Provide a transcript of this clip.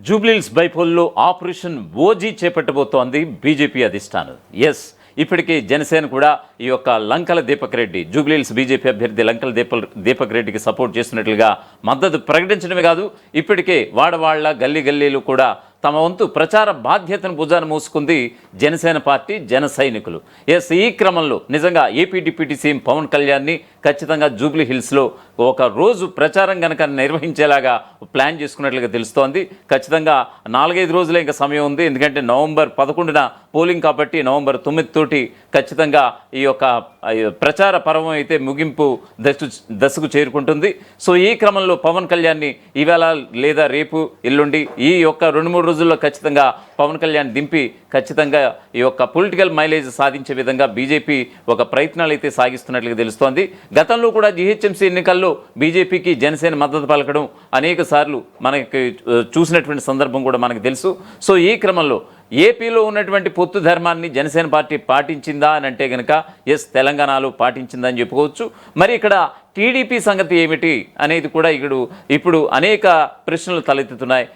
Jubilee Hills బైపోల్లో operation OG చేపట్టబోతోంది BJP అధిష్టానం. ఇప్పటికే జనసేన కూడా ఈ యొక్క లంకల దీపక్ రెడ్డి, జూబ్లీహిల్స్ బీజేపీ అభ్యర్థి లంకల దీపక్ రెడ్డికి సపోర్ట్ చేస్తున్నట్లుగా మద్దతు ప్రకటించడమే కాదు, ఇప్పటికే వాడవాళ్ల గల్లీ గల్లీలు కూడా తమ వంతు ప్రచార బాధ్యతను భుజాన మోసుకుంది జనసేన పార్టీ, జన సైనికులు. ఈ క్రమంలో నిజంగా ఏపీ డిప్యూటీ సీఎం పవన్ కళ్యాణ్ని ఖచ్చితంగా జూబ్లీహిల్స్లో ఒక రోజు ప్రచారం కనుక నిర్వహించేలాగా ప్లాన్ చేసుకున్నట్లుగా తెలుస్తోంది. ఖచ్చితంగా 4-5 రోజులే ఇంకా సమయం ఉంది. ఎందుకంటే నవంబర్ 11న పోలింగ్ కాబట్టి నవంబర్ 9 తోటి ఖచ్చితంగా ఈ యొక్క ప్రచార పర్వం అయితే ముగింపు దశకు చేరుకుంటుంది. సో ఈ క్రమంలో పవన్ కళ్యాణ్ని ఈవేళ లేదా రేపు ఎల్లుండి ఈ యొక్క 2-3 రోజుల్లో ఖచ్చితంగా పవన్ కళ్యాణ్ దింపి ఖచ్చితంగా ఈ యొక్క పొలిటికల్ మైలేజ్ సాధించే విధంగా బీజేపీ ఒక ప్రయత్నాలు అయితే సాగిస్తున్నట్లుగా తెలుస్తోంది. గతంలో కూడా జీహెచ్ఎంసీ ఎన్నికల్లో బీజేపీకి జనసేన మద్దతు పలకడం అనేక సార్లు మనకి చూసినటువంటి సందర్భం కూడా మనకు తెలుసు. సో ఈ క్రమంలో ఏపీలో ఉన్నటువంటి పొత్తు ధర్మాన్ని జనసేన పార్టీ పాటించిందా అని అంటే కనుక తెలంగాణలో పాటించిందని చెప్పుకోవచ్చు. మరి ఇక్కడ టీడీపీ సంగతి ఏమిటి అనేది కూడా ఇప్పుడు అనేక ప్రశ్నలు తలెత్తుతున్నాయి.